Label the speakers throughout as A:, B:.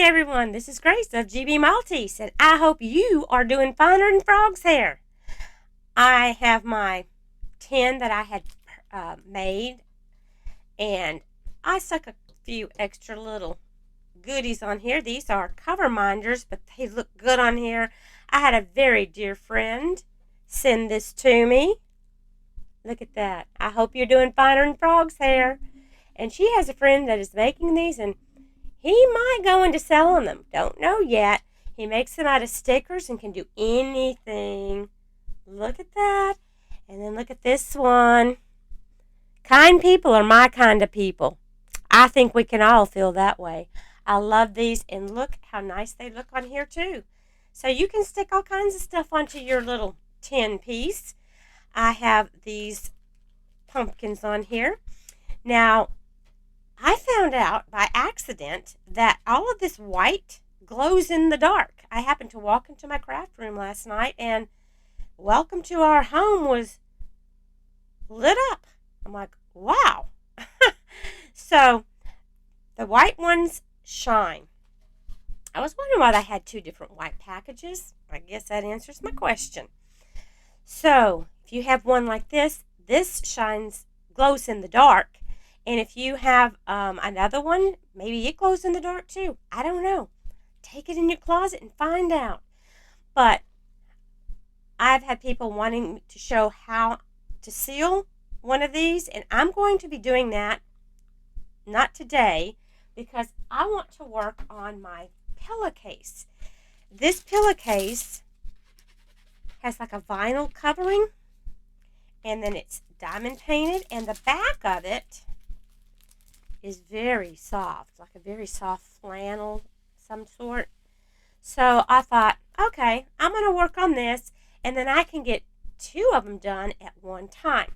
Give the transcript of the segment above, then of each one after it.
A: everyone, this is Grace of GB Maltese, and I hope you are doing finer than frog's hair. I have my tin that I had made, and I stuck a few extra little goodies on here. These are cover minders, but they look good on here. I had a very dear friend send this to me. Look at that. I hope you're doing finer than frog's hair. And she has a friend that is making these, and he might go into selling them. Don't know yet. He makes them out of stickers and can do anything. Look at that. And then look at this one. Kind people are my kind of people. I think we can all feel that way. I love these, and look how nice they look on here too. So you can stick all kinds of stuff onto your little tin piece. I have these pumpkins on here. Now, I found out by accident that all of this white glows in the dark. I happened to walk into my craft room last night, and Welcome to Our Home was lit up. I'm like, wow. So the white ones shine. I was wondering why they had two different white packages. I guess that answers my question. So if you have one like this glows in the dark. And if you have another one, maybe it glows in the dark too. I don't know. Take it in your closet and find out. But I've had people wanting to show how to seal one of these, and I'm going to be doing that, not today, because I want to work on my pillowcase. This pillowcase has like a vinyl covering, and then it's diamond painted, and the back of it is very soft, like a very soft flannel some sort. So I thought, okay, I'm going to work on this, and then I can get two of them done at one time.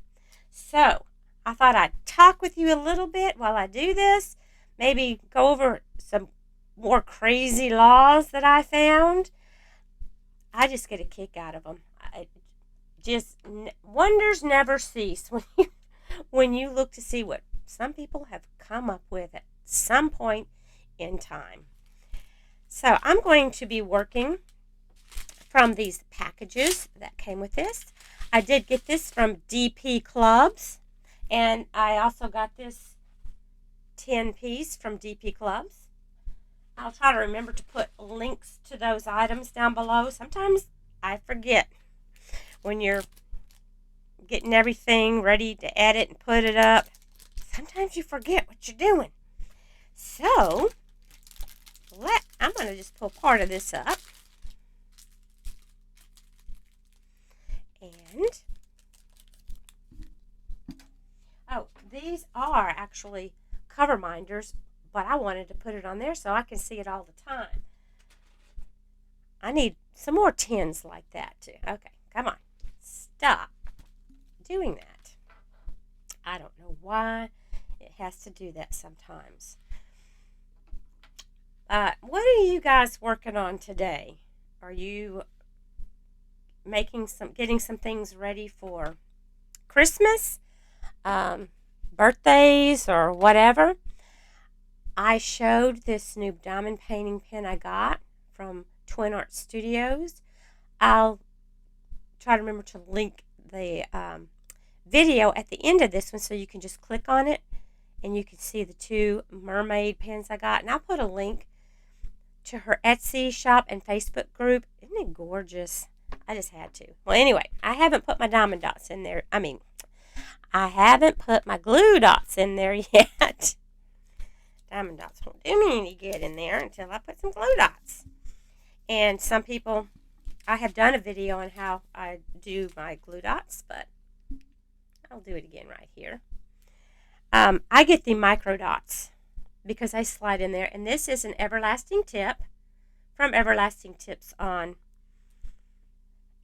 A: So I thought I'd talk with you a little bit while I do this, maybe go over some more crazy laws that I found. I just get a kick out of them. Wonders never cease when you look to see what some people have come up with at some point in time. So I'm going to be working from these packages that came with this. I did get this from DP Clubs, and I also got this 10 piece from DP Clubs. I'll try to remember to put links to those items down below. Sometimes I forget when you're getting everything ready to edit and put it up. Sometimes you forget what you're doing. So, I'm going to just pull part of this up. And, these are actually cover minders, but I wanted to put it on there so I can see it all the time. I need some more tins like that too. Okay, come on. Stop doing that. I don't know why it has to do that sometimes. What are you guys working on today? Are you getting some things ready for Christmas, birthdays, or whatever? I showed this new diamond painting pen I got from Twin Art Studios. I'll try to remember to link the video at the end of this one so you can just click on it and you can see the two mermaid pens I got. And I'll put a link to her Etsy shop and Facebook group. Isn't it gorgeous? I just had to. Well, anyway, I haven't put my diamond dots in there. I haven't put my glue dots in there yet. Diamond dots won't do me any good in there until I put some glue dots. And some people, I have done a video on how I do my glue dots, but I'll do it again right here. I get the micro dots because I slide in there. And this is an Everlasting Tip from Everlasting Tips on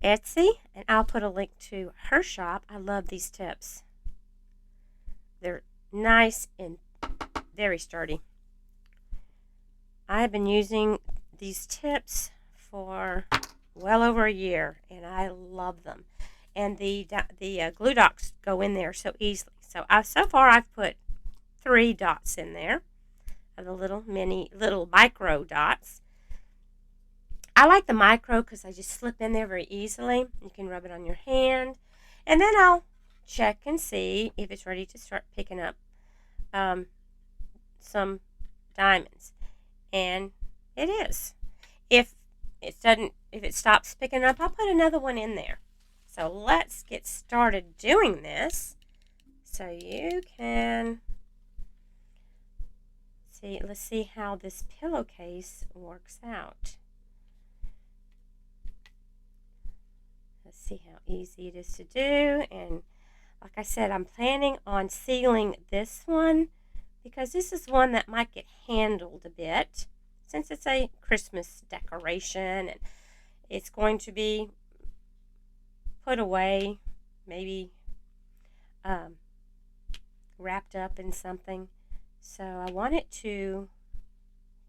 A: Etsy. And I'll put a link to her shop. I love these tips. They're nice and very sturdy. I've been using these tips for well over a year, and I love them. And the glue dots go in there so easily. So far I've put 3 dots in there. of the little micro dots. I like the micro because I just slip in there very easily. You can rub it on your hand. And then I'll check and see if it's ready to start picking up some diamonds. And it is. If it stops picking up, I'll put another one in there. So let's get started doing this so you can see. Let's see how this pillowcase works out. Let's see how easy it is to do. And like I said, I'm planning on sealing this one because this is one that might get handled a bit since it's a Christmas decoration and it's going to be put away, maybe wrapped up in something. So I want it to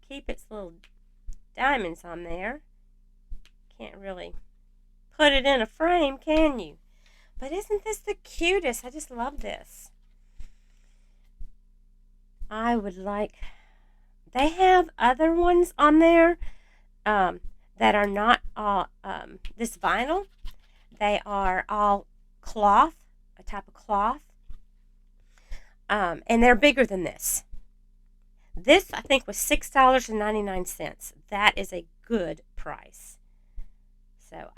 A: keep its little diamonds on there. Can't really put it in a frame, can you? But isn't this the cutest? I just love this. I would like... They have other ones on there that are not all this vinyl. They are all cloth, a type of cloth. And they're bigger than this. This, I think, was $6.99. That is a good price. So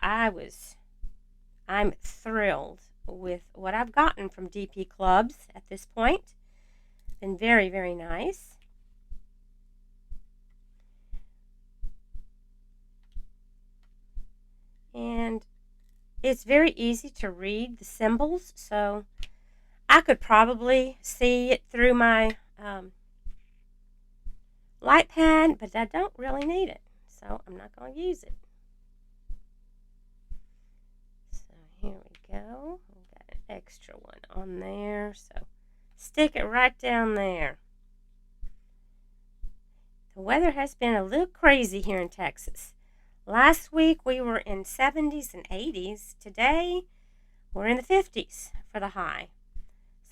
A: I'm thrilled with what I've gotten from DP Clubs at this point. Been very, very nice. And it's very easy to read the symbols, so I could probably see it through my light pad, but I don't really need it, so I'm not going to use it. So here we go. We've got an extra one on there, so stick it right down there. The weather has been a little crazy here in Texas. Last week we were in 70s and 80s. Today we're in the 50s for the high.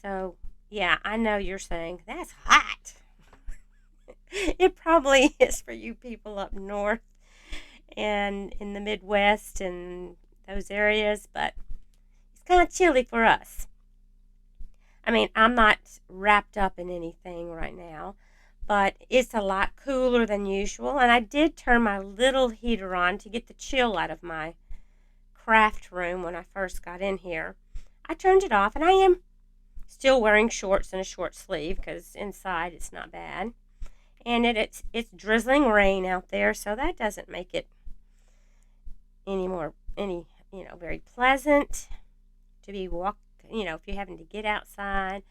A: So, yeah, I know you're saying, that's hot. It probably is for you people up north and in the Midwest and those areas, but it's kind of chilly for us. I mean, I'm not wrapped up in anything right now, but it's a lot cooler than usual. And I did turn my little heater on to get the chill out of my craft room when I first got in here. I turned it off, and I am still wearing shorts and a short sleeve because inside it's not bad. And it's drizzling rain out there, so that doesn't make it any very pleasant to be if you're having to get outside.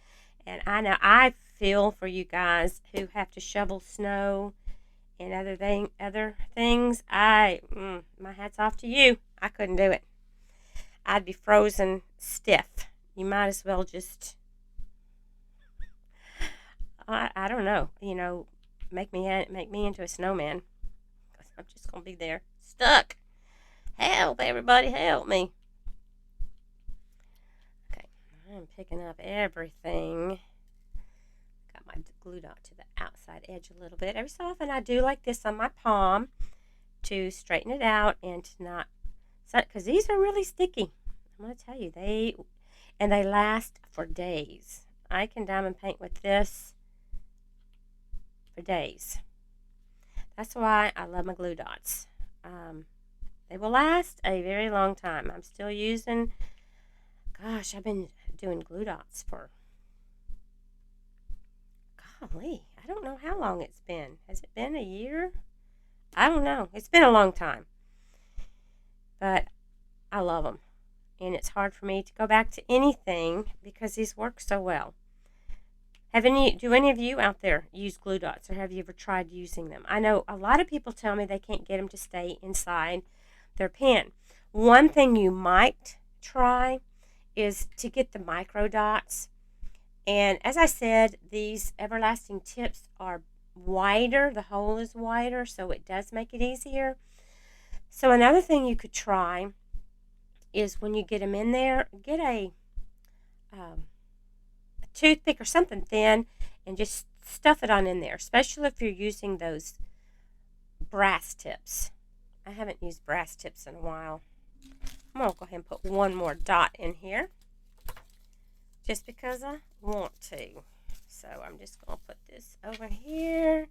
A: And I know I feel for you guys who have to shovel snow and other things. My hat's off to you. I couldn't do it. I'd be frozen stiff. You might as well just, I don't know, make me into a snowman. I'm just gonna be there stuck. Help, everybody, help me. Okay, I'm picking up everything. Got my glue dot to the outside edge a little bit. Every so often I do like this on my palm to straighten it out and to not, because these are really sticky. I'm going to tell you, they last for days. I can diamond paint with this for days. That's why I love my glue dots. They will last a very long time. I'm still using, gosh, I've been doing glue dots for, golly, I don't know how long it's been. Has it been a year? I don't know. It's been a long time. But I love them. And it's hard for me to go back to anything because these work so well. Do any of you out there use glue dots, or have you ever tried using them? I know a lot of people tell me they can't get them to stay inside their pen. One thing you might try is to get the micro dots. And as I said, these everlasting tips are wider. The hole is wider, so it does make it easier. So another thing you could try is when you get them in there, get a toothpick or something thin and just stuff it on in there, especially if you're using those brass tips. I haven't used brass tips in a while. I'm going to go ahead and put one more dot in here just because I want to. So I'm just going to put this over here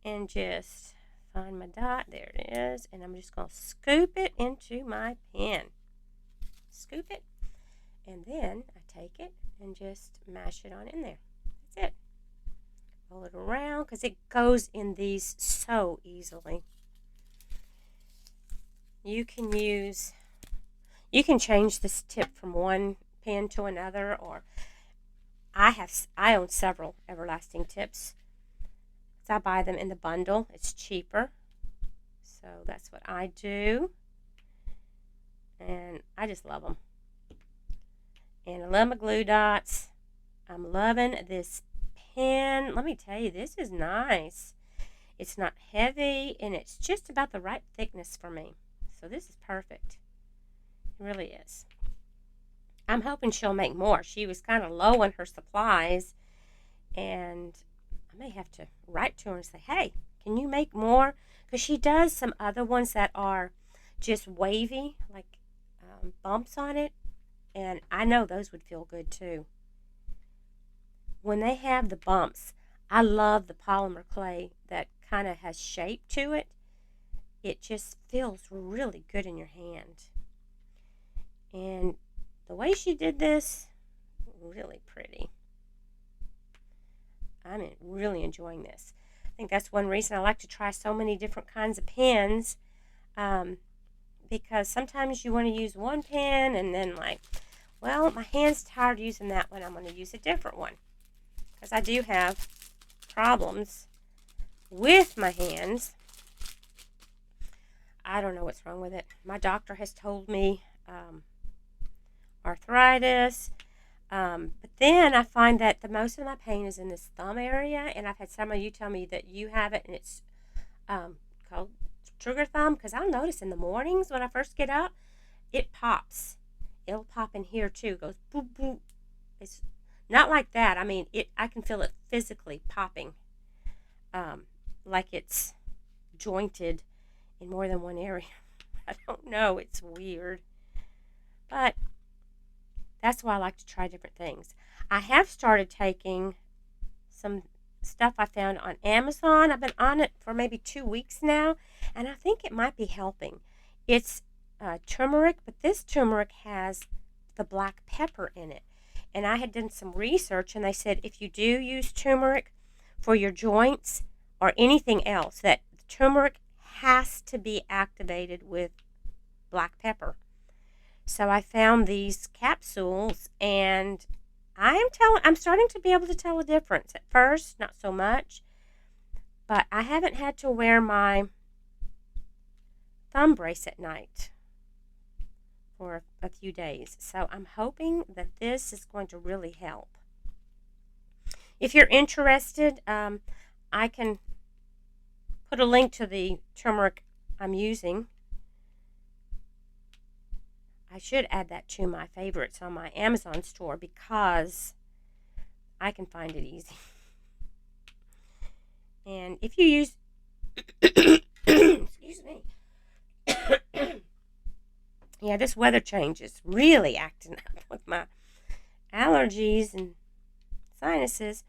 A: and just find my dot. There it is. And I'm just going to scoop it into my pen. Scoop it. And then I take it and just mash it on in there. That's it. Roll it around because it goes in these so easily. You can change this tip from one pen to another, or I own several everlasting tips. I buy them in the bundle. It's cheaper. So that's what I do. And I just love them. And I love my glue dots. I'm loving this pen. Let me tell you, this is nice. It's not heavy, and it's just about the right thickness for me. So this is perfect. It really is. I'm hoping she'll make more. She was kind of low on her supplies, and I may have to write to her and say, hey, can you make more? Because she does some other ones that are just wavy, like bumps on it, and I know those would feel good too. When they have the bumps, I love the polymer clay that kind of has shape to it. It just feels really good in your hand. And the way she did this, really pretty. I'm really enjoying this. I think that's one reason I like to try so many different kinds of pens, because sometimes you want to use one pen and then like, well, my hand's tired using that one. I'm going to use a different one. Because I do have problems with my hands. I don't know what's wrong with it. My doctor has told me arthritis. But then I find that the most of my pain is in this thumb area. And I've had some of you tell me that you have it and it's called trigger thumb. Because I'll notice in the mornings when I first get up, it pops. It'll pop in here too. It goes boop, boop. It's not like that. I mean, I can feel it physically popping, like it's jointed in more than one area. I don't know. It's weird. But that's why I like to try different things. I have started taking some stuff I found on Amazon. I've been on it for maybe 2 weeks now, and I think it might be helping. It's turmeric, but this turmeric has the black pepper in it. And I had done some research, and they said if you do use turmeric for your joints or anything else, that turmeric has to be activated with black pepper. So I found these capsules, and I'm starting to be able to tell a difference. At first, not so much, but I haven't had to wear my thumb brace at night for a few days. So I'm hoping that this is going to really help. If you're interested, I can put a link to the turmeric I'm using. I should add that to my favorites on my Amazon store because I can find it easy. And if you use excuse me. Yeah, this weather change is really acting up with my allergies and sinuses.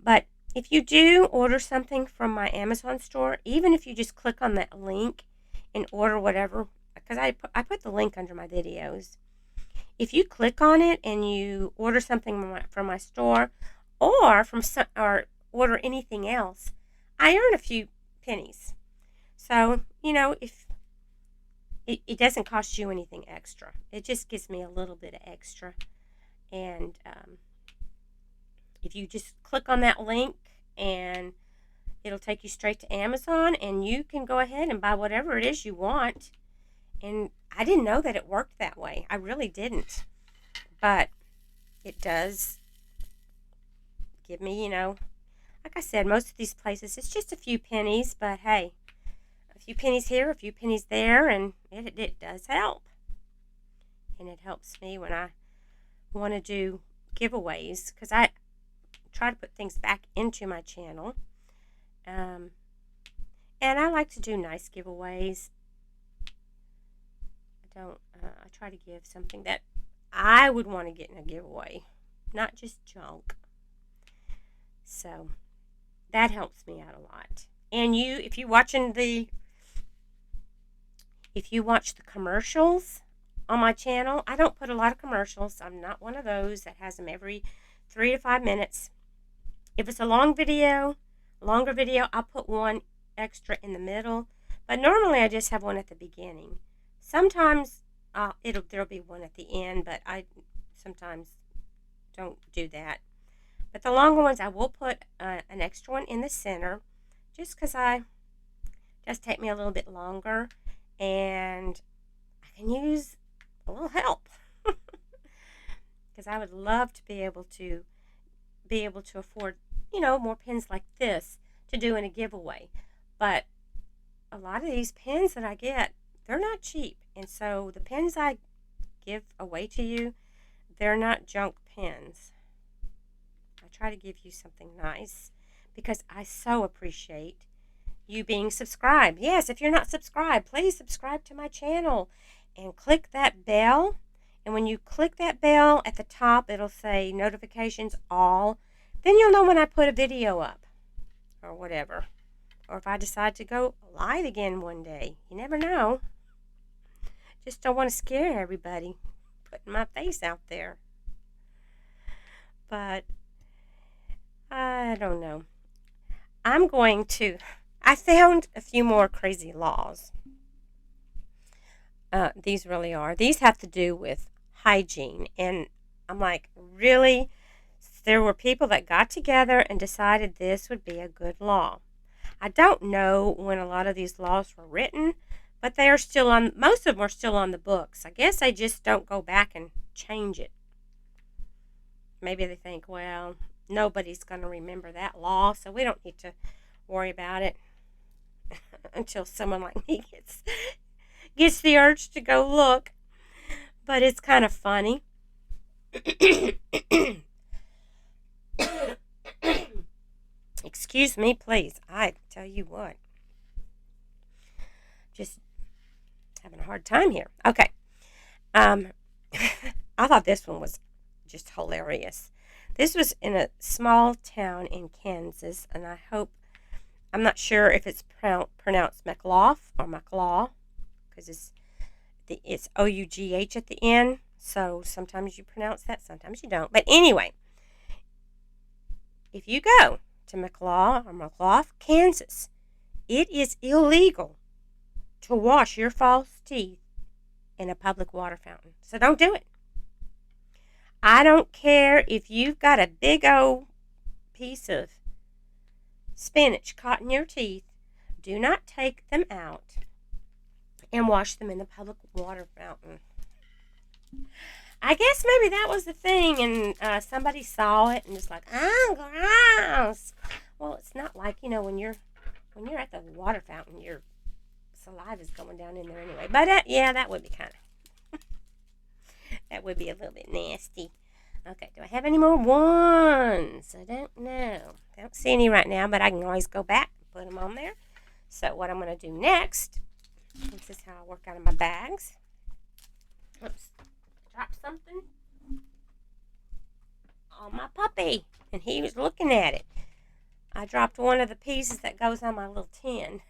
A: But if you do order something from my Amazon store, even if you just click on that link and order whatever, because I put the link under my videos. If you click on it and you order something from my store or or order anything else, I earn a few pennies. So, if it doesn't cost you anything extra. It just gives me a little bit of extra. And if you just click on that link, and it'll take you straight to Amazon, and you can go ahead and buy whatever it is you want. And I didn't know that it worked that way. I really didn't. But it does give me, like I said, most of these places, it's just a few pennies, but hey, a few pennies here, a few pennies there, and it does help. And it helps me when I want to do giveaways, because try to put things back into my channel. And I like to do nice giveaways. I try to give something that I would want to get in a giveaway, not just junk. So that helps me out a lot. And if you watch the commercials on my channel, I don't put a lot of commercials. I'm not one of those that has them every 3 to 5 minutes. If it's a longer video, I'll put one extra in the middle. But normally I just have one at the beginning. Sometimes there'll be one at the end, but I sometimes don't do that. But the longer ones, I will put an extra one in the center, just because does take me a little bit longer, and I can use a little help. Because I would love to be able to afford, more pens like this to do in a giveaway. But a lot of these pens that I get, they're not cheap. And so the pens I give away to you, they're not junk pens. I try to give you something nice because I so appreciate you being subscribed. Yes, if you're not subscribed, please subscribe to my channel and click that bell. And when you click that bell at the top, it'll say notifications all. Then you'll know when I put a video up or whatever. Or if I decide to go live again one day. You never know. Just don't want to scare everybody putting my face out there. But I don't know. I found a few more crazy laws. These really are. These have to do with hygiene. And I'm like, really? There were people that got together and decided this would be a good law. I don't know when a lot of these laws were written, but they are still most of them are still on the books. I guess they just don't go back and change it. Maybe they think, well, nobody's going to remember that law, so we don't need to worry about it until someone like me gets the urge to go look. But it's kind of funny. Excuse me, please. I tell you what. Just having a hard time here. Okay. I thought this one was just hilarious. This was in a small town in Kansas, and I'm not sure if it's pronounced McLaugh or McLaw, because it's O-U-G-H at the end, so sometimes you pronounce that, sometimes you don't. But anyway, if you go to McLaugh or McLaugh, Kansas, it is illegal to wash your false teeth in a public water fountain. So don't do it. I don't care if you've got a big old piece of spinach caught in your teeth. Do not take them out and wash them in the public water fountain. I guess maybe that was the thing, and somebody saw it and was like, "Oh, gross." Well, it's not like, when you're at the water fountain, your saliva's going down in there anyway. But yeah, that would be that would be a little bit nasty. Okay, do I have any more ones? I don't know. I don't see any right now, but I can always go back and put them on there. So what I'm going to do next, this is how I work out of my bags. Oops, dropped something on my puppy, and he was looking at it. I dropped one of the pieces that goes on my little tin.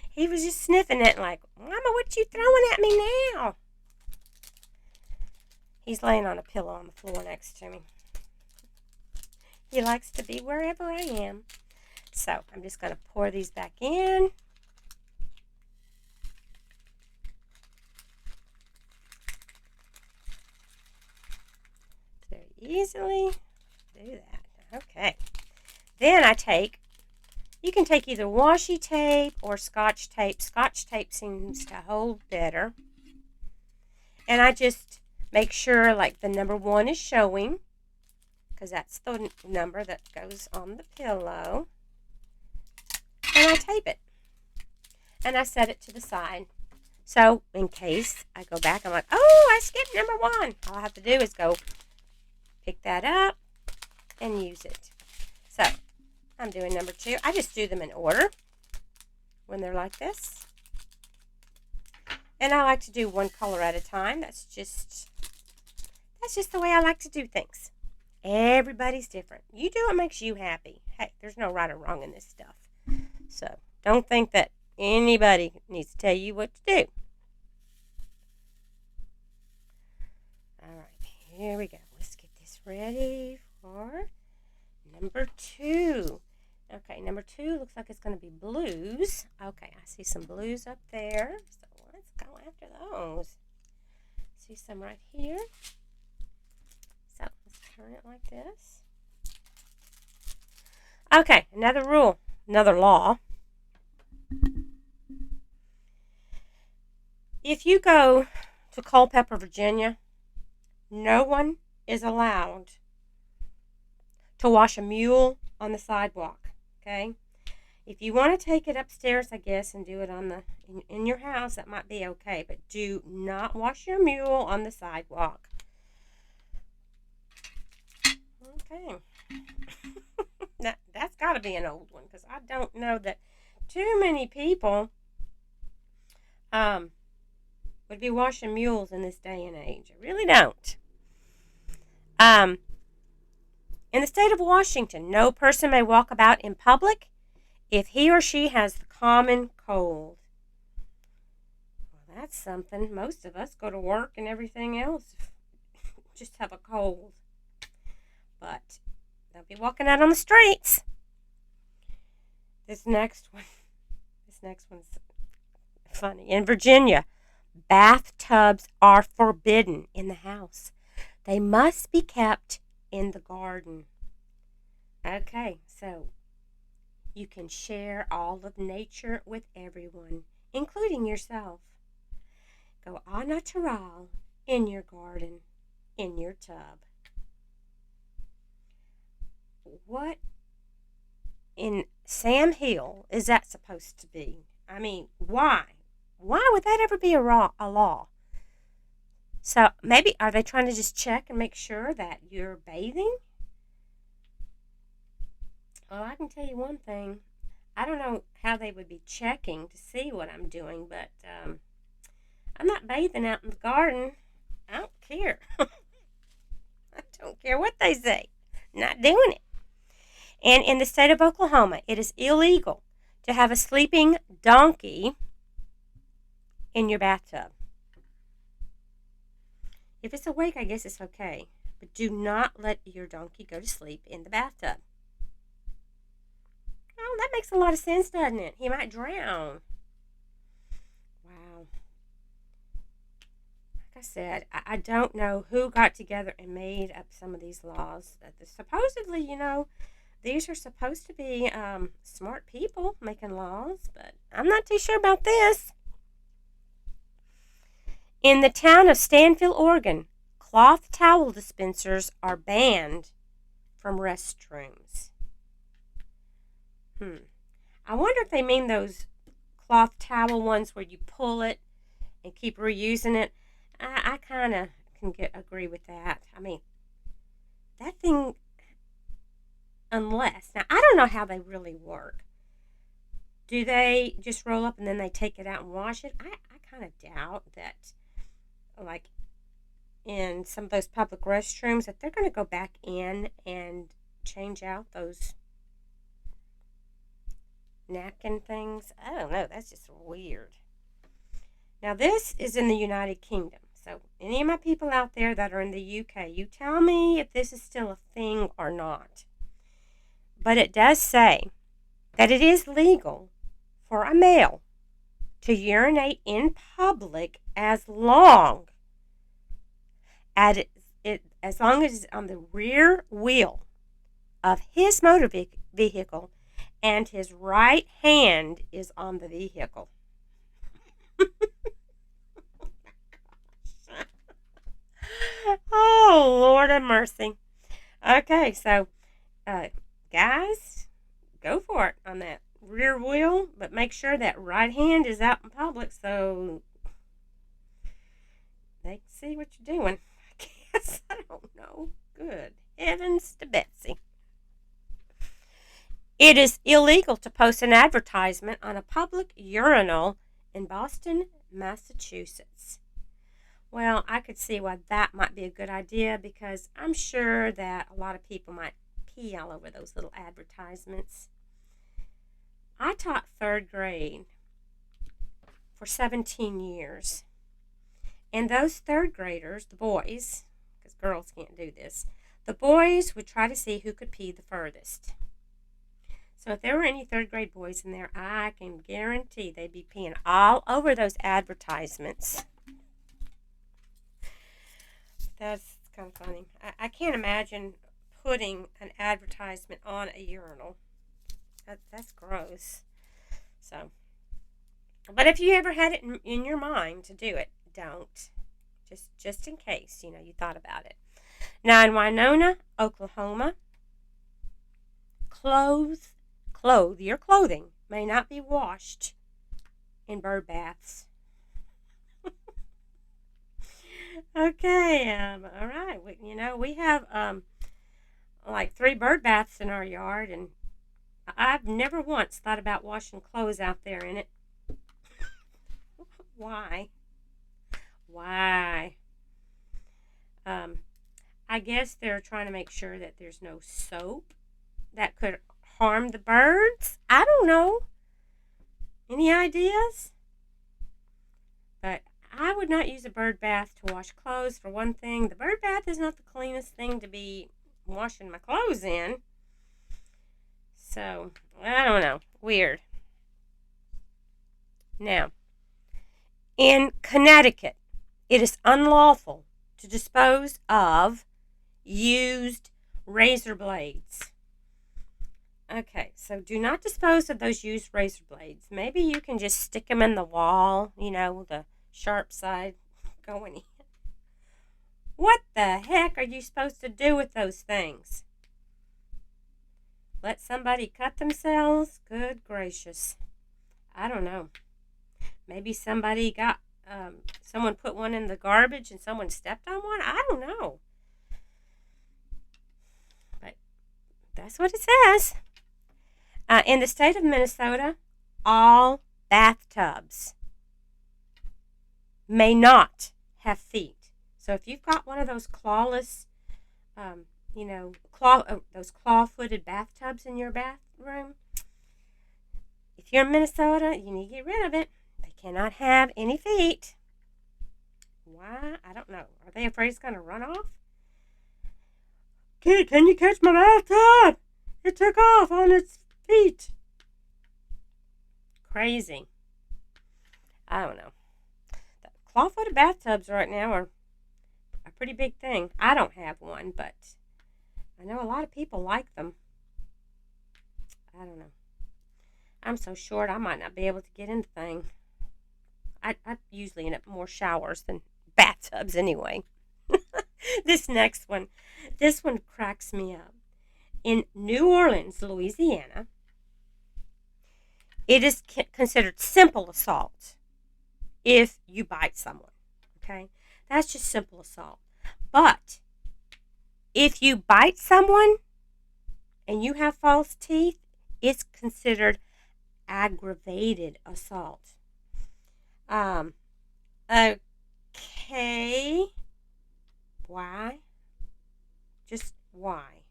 A: He was just sniffing it like, "Mama, what you throwing at me now?" He's laying on a pillow on the floor next to me. He likes to be wherever I am. So I'm just going to pour these back in. Very easily do that. Okay. Then you can take either washi tape or Scotch tape. Scotch tape seems to hold better. And I just make sure like the number 1 is showing, because that's the number that goes on the pillow. And I tape it. And I set it to the side. So in case I go back, I'm like, oh, I skipped number 1. All I have to do is go pick that up, and use it. So, I'm doing number 2. I just do them in order when they're like this. And I like to do one color at a time. That's just the way I like to do things. Everybody's different. You do what makes you happy. Hey, there's no right or wrong in this stuff. So, don't think that anybody needs to tell you what to do. Alright, here we go. Let's get this ready for number 2. Okay, number 2 looks like it's going to be blues. Okay, I see some blues up there. So let's go after those. See some right here. So let's turn it like this. Okay, another rule, another law. If you go to Culpeper, Virginia, no one is allowed to wash a mule on the sidewalk. Okay? If you want to take it upstairs, I guess, and do it on in your house, that might be okay. But do not wash your mule on the sidewalk. Okay. That's got to be an old one, because I don't know that too many people would be washing mules in this day and age. I really don't. In the state of Washington, no person may walk about in public if he or she has the common cold. Well, that's something. Most of us go to work and everything else just have a cold. But don't be walking out on the streets. This next one's funny. In Virginia, bathtubs are forbidden in the house. They must be kept in the garden. Okay, so you can share all of nature with everyone, including yourself. Go au naturel in your garden, in your tub. What in Sam Hill is that supposed to be? I mean, why? Why would that ever be a law? So maybe, are they trying to just check and make sure that you're bathing? Well, I can tell you one thing. I don't know how they would be checking to see what I'm doing, but I'm not bathing out in the garden. I don't care. I don't care what they say. Not doing it. And in the state of Oklahoma, it is illegal to have a sleeping donkey in your bathtub. If it's awake, I guess it's okay. But do not let your donkey go to sleep in the bathtub. Oh, that makes a lot of sense, doesn't it? He might drown. Wow. Like I said, I don't know who got together and made up some of these laws. Supposedly, these are supposed to be smart people making laws, but I'm not too sure about this. In the town of Stanfield, Oregon, cloth towel dispensers are banned from restrooms. I wonder if they mean those cloth towel ones where you pull it and keep reusing it. I kind of can agree with that. I mean, that thing, now I don't know how they really work. Do they just roll up and then they take it out and wash it? I kind of doubt that, like in some of those public restrooms, that they're going to go back in and change out those napkin things. I don't know. That's just weird. Now, this is in the United Kingdom. So, any of my people out there that are in the UK, you tell me if this is still a thing or not. But it does say that it is legal for a male to urinate in public as long as it's on the rear wheel of his motor vehicle and his right hand is on the vehicle. Oh, Lord have mercy. Okay, so, guys, go for it on that rear wheel, but make sure that right hand is out in public so they can see what you're doing. I guess, I don't know. Good heavens to Betsy. It is illegal to post an advertisement on a public urinal in Boston, Massachusetts. Well, I could see why that might be a good idea because I'm sure that a lot of people might pee all over those little advertisements. I taught third grade for 17 years. And those third graders, the boys, because girls can't do this, the boys would try to see who could pee the furthest. So if there were any third grade boys in there, I can guarantee they'd be peeing all over those advertisements. That's kind of funny. I can't imagine putting an advertisement on a urinal. That's gross. So, but if you ever had it in your mind to do it, don't. Just in case, you thought about it. Now in Winona, Oklahoma, your clothing may not be washed in bird baths. Okay, all right. We have like 3 bird baths in our yard, and I've never once thought about washing clothes out there in it. Why? I guess they're trying to make sure that there's no soap that could harm the birds. I don't know. Any ideas? But I would not use a bird bath to wash clothes, for one thing. The bird bath is not the cleanest thing to be washing my clothes in. So, I don't know. Weird. Now, in Connecticut, it is unlawful to dispose of used razor blades. Okay, so do not dispose of those used razor blades. Maybe you can just stick them in the wall, the sharp side going in. What the heck are you supposed to do with those things? Let somebody cut themselves? Good gracious. I don't know. Maybe somebody someone put one in the garbage and someone stepped on one? I don't know. But that's what it says. In the state of Minnesota, all bathtubs may not have feet. So if you've got one of those clawless, those claw-footed bathtubs in your bathroom, if you're in Minnesota, you need to get rid of it. They cannot have any feet. Why? I don't know. Are they afraid it's going to run off? Kid, can you catch my bathtub? It took off on its feet. Crazy. I don't know. The claw-footed bathtubs right now are a pretty big thing. I don't have one, but I know a lot of people like them. I don't know. I'm so short, I might not be able to get in the thing. I usually end up more showers than bathtubs anyway. This one cracks me up. In New Orleans, Louisiana, it is considered simple assault if you bite someone. Okay? That's just simple assault. But if you bite someone and you have false teeth, it's considered aggravated assault. Okay. Why? Just why?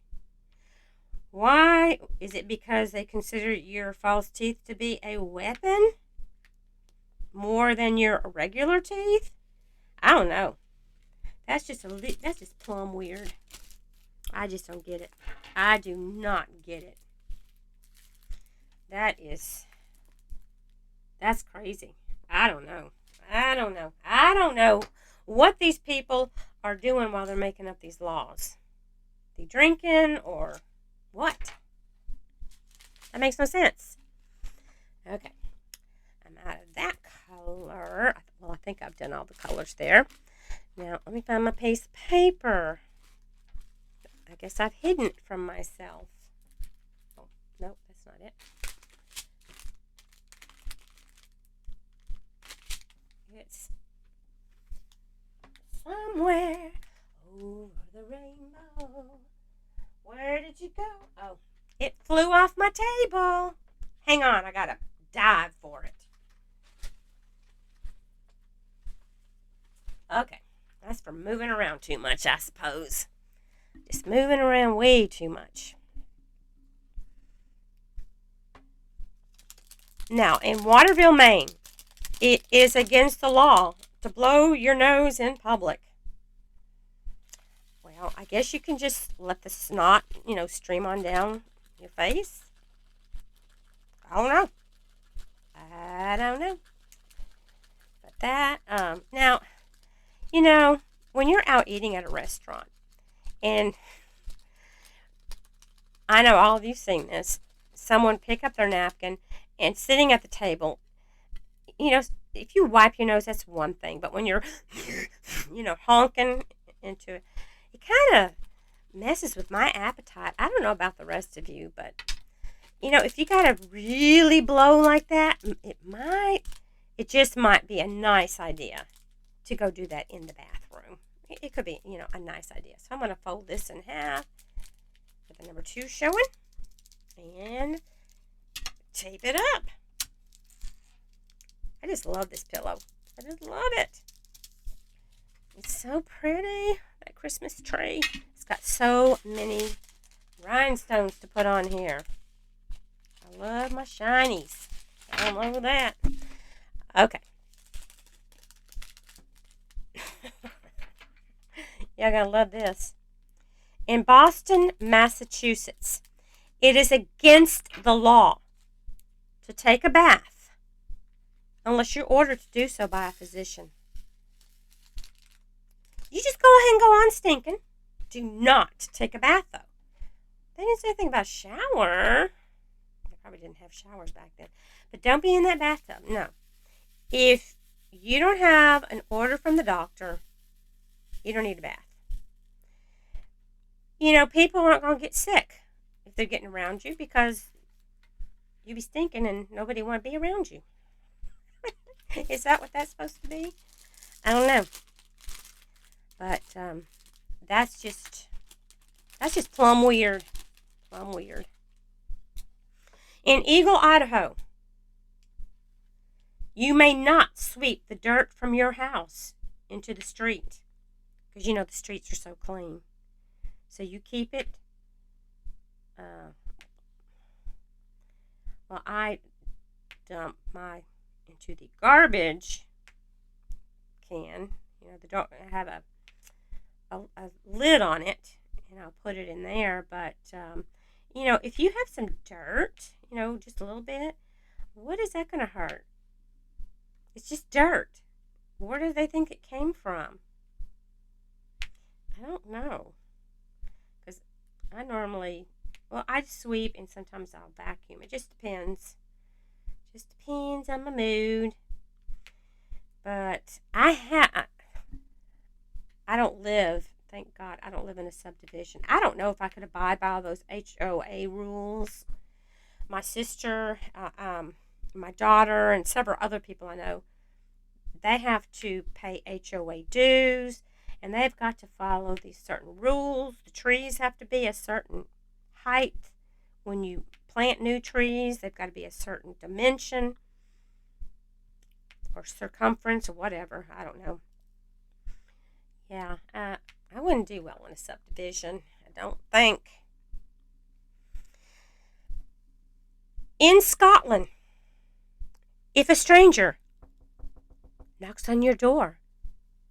A: Why? Is it because they consider your false teeth to be a weapon more than your regular teeth? I don't know. That's just plumb weird. I just don't get it. I do not get it. That's crazy. I don't know what these people are doing while they're making up these laws. They drinking or what? That makes no sense. Okay. I'm out of that color. Well, I think I've done all the colors there. Now, let me find my piece of paper. I guess I've hidden it from myself. Oh, nope, that's not it. It's somewhere over the rainbow. Where did you go? Oh, It flew off my table. Hang on, I gotta dive for it. Okay, that's for moving around too much, I suppose. Just moving around way too much. Now, in Waterville, Maine, it is against the law to blow your nose in public. Well, I guess you can just let the snot, stream on down your face. I don't know. But that, now, when you're out eating at a restaurant, and I know all of you've seen this, someone pick up their napkin and sitting at the table, if you wipe your nose, that's one thing. But when you're, honking into it, it kind of messes with my appetite. I don't know about the rest of you, but, if you gotta really blow like that, it just might be a nice idea to go do that in the bathroom. It could be, a nice idea. So I'm going to fold this in half with the number 2 showing and tape it up. I just love this pillow. I just love it. It's so pretty. That Christmas tree. It's got so many rhinestones to put on here. I love my shinies. I love that. Okay. Y'all gonna love this. In Boston, Massachusetts, it is against the law to take a bath unless you're ordered to do so by a physician. You just go ahead and go on stinking. Do not take a bath, though. They didn't say anything about a shower. They probably didn't have showers back then. But don't be in that bathtub. No. If you don't have an order from the doctor, you don't need a bath. People aren't going to get sick if they're getting around you because you be stinking and nobody want to be around you. Is that what that's supposed to be? I don't know. But that's just plumb weird. Plumb weird. In Eagle, Idaho, you may not sweep the dirt from your house into the street because the streets are so clean. So you keep it. I dump my into the garbage can. I have a lid on it, and I'll put it in there. But if you have some dirt, just a little bit, what is that going to hurt? It's just dirt. Where do they think it came from? I don't know. Because I normally, I sweep and sometimes I'll vacuum. It just depends. Just depends on my mood. But I don't live, thank God, I don't live in a subdivision. I don't know if I could abide by all those HOA rules. My sister, my daughter, and several other people I know, they have to pay HOA dues, and they've got to follow these certain rules. The trees have to be a certain height. When you plant new trees, they've got to be a certain dimension or circumference or whatever. I don't know. Yeah, I wouldn't do well in a subdivision, I don't think. In Scotland, if a stranger knocks on your door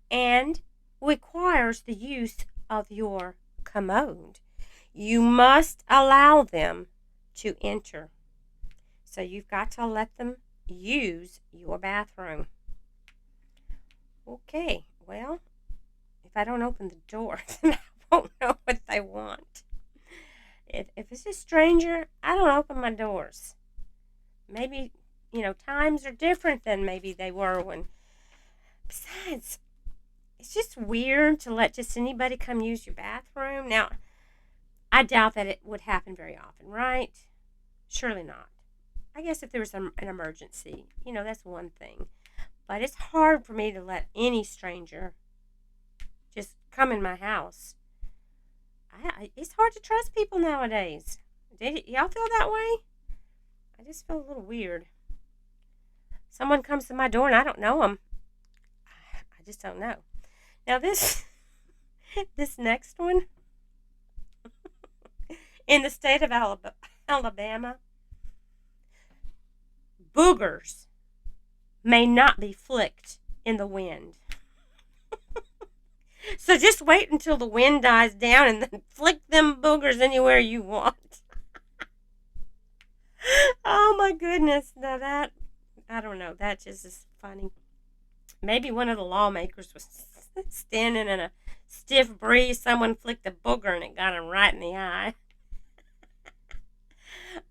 A: and requires the use of your commode, you must allow them to enter. So you've got to let them use your bathroom. Okay, well, if I don't open the door, then I won't know what they want. If it's a stranger, I don't open my doors. Maybe, times are different than maybe they were when. Besides, it's just weird to let just anybody come use your bathroom. Now, I doubt that it would happen very often, right? Surely not. I guess if there was an emergency, that's one thing. But it's hard for me to let any stranger just come in my house. It's hard to trust people nowadays. Y'all feel that way? I just feel a little weird. Someone comes to my door and I don't know them. I just don't know. Now this next one, in the state of Alabama, boogers may not be flicked in the wind. So just wait until the wind dies down and then flick them boogers anywhere you want. Oh my goodness. Now that, I don't know, that just is funny. Maybe one of the lawmakers was standing in a stiff breeze. Someone flicked a booger and it got him right in the eye.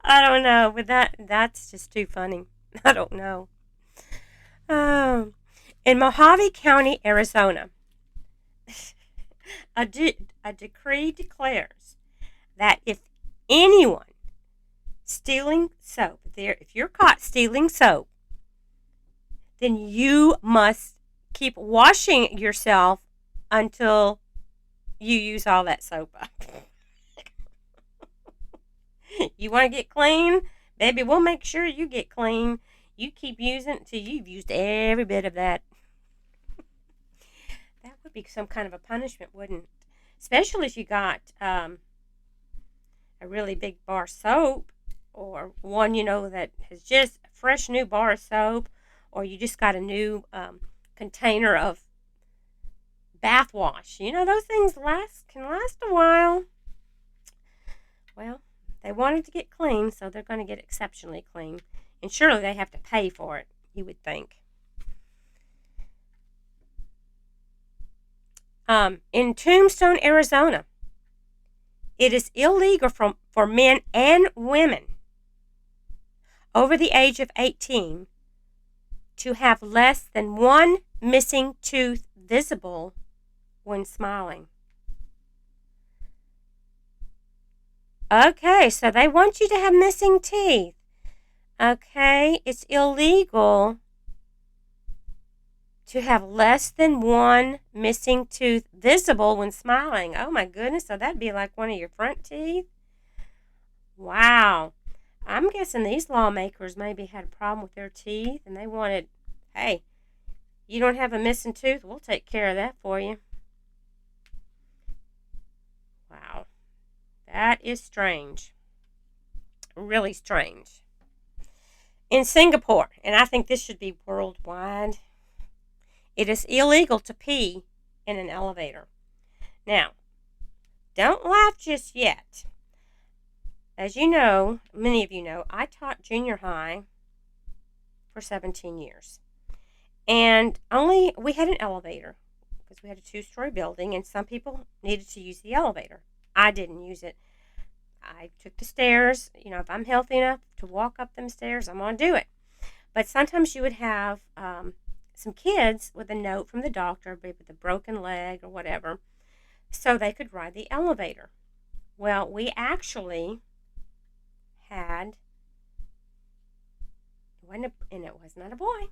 A: I don't know, but that's just too funny. I don't know. In Mojave County, Arizona, a decree declares that if anyone stealing soap, if you're caught stealing soap, then you must keep washing yourself until you use all that soap up. You want to get clean? Baby, we'll make sure you get clean. You keep using it until you've used every bit of that. That would be some kind of a punishment, wouldn't it? Especially if you got a really big bar soap, or one, that has just a fresh new bar of soap, or you just got a new container of bath wash. Those things can last a while. Well, they wanted to get clean, so they're going to get exceptionally clean. And surely they have to pay for it, you would think. In Tombstone, Arizona, it is illegal for men and women over the age of 18 to have less than one missing tooth visible when smiling. Okay, so they want you to have missing teeth. Okay, it's illegal to have less than one missing tooth visible when smiling. Oh my goodness, so that'd be like one of your front teeth? Wow. I'm guessing these lawmakers maybe had a problem with their teeth and they wanted, hey, you don't have a missing tooth, we'll take care of that for you. Wow. That is strange. Really strange. In Singapore, and I think this should be worldwide, it is illegal to pee in an elevator. Now, don't laugh just yet. As you know, many of you know, I taught junior high for 17 years. And we had an elevator because we had a 2-story building and some people needed to use the elevator. I didn't use it. I took the stairs. If I'm healthy enough to walk up them stairs, I'm going to do it. But sometimes you would have some kids with a note from the doctor, maybe with a broken leg or whatever, so they could ride the elevator. Well, we actually had, and it was not a boy,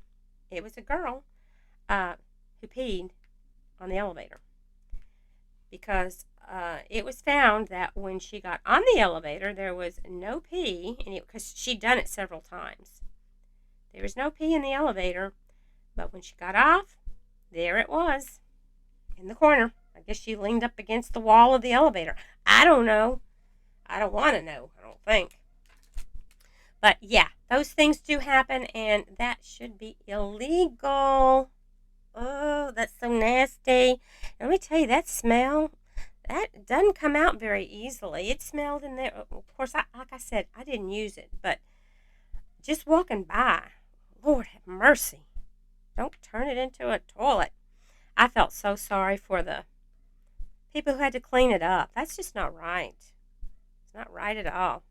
A: it was a girl who peed on the elevator. Because it was found that when she got on the elevator, there was no pee, because she'd done it several times. There was no pee in the elevator, but when she got off, there it was, in the corner. I guess she leaned up against the wall of the elevator. I don't know. I don't want to know, I don't think. But yeah, those things do happen, and that should be illegal. Oh, that's so nasty. And let me tell you, that smell, that doesn't come out very easily. It smelled in there. Of course, like I said, I didn't use it, but just walking by, Lord have mercy. Don't turn it into a toilet. I felt so sorry for the people who had to clean it up. That's just not right. It's not right at all.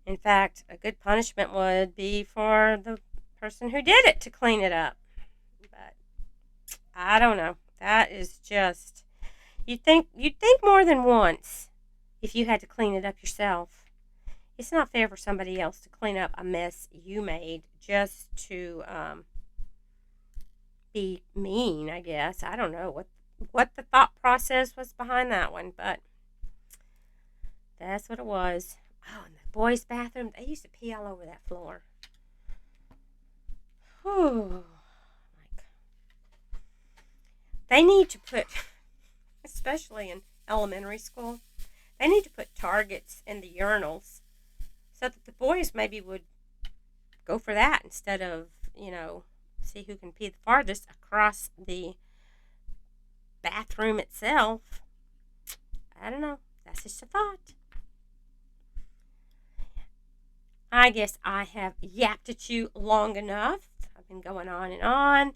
A: In fact, a good punishment would be for the person who did it to clean it up. But I don't know. That is just, you'd think more than once if you had to clean it up yourself. It's not fair for somebody else to clean up a mess you made just to be mean, I guess. I don't know what the thought process was behind that one, but That's what it was. Oh, and the boys' bathroom, they used to pee all over that floor. Whew. They need to put, especially in elementary school, they need to put targets in the urinals so that the boys maybe would go for that instead of, see who can pee the farthest across the bathroom itself. I don't know. That's just a thought. I guess I have yapped at you long enough. I've been going on and on.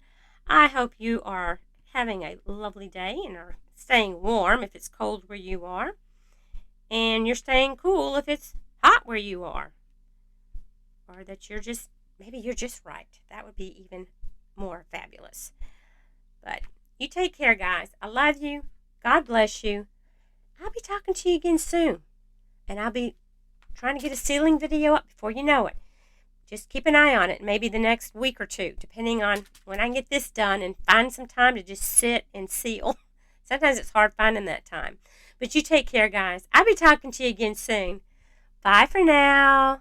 A: I hope you are having a lovely day and are staying warm if it's cold where you are. And you're staying cool if it's hot where you are. Or that maybe you're just right. That would be even more fabulous. But you take care, guys. I love you. God bless you. I'll be talking to you again soon. And I'll be trying to get a sealing video up before you know it. Just keep an eye on it, maybe the next week or two, depending on when I can get this done and find some time to just sit and seal. Sometimes it's hard finding that time. But you take care, guys. I'll be talking to you again soon. Bye for now.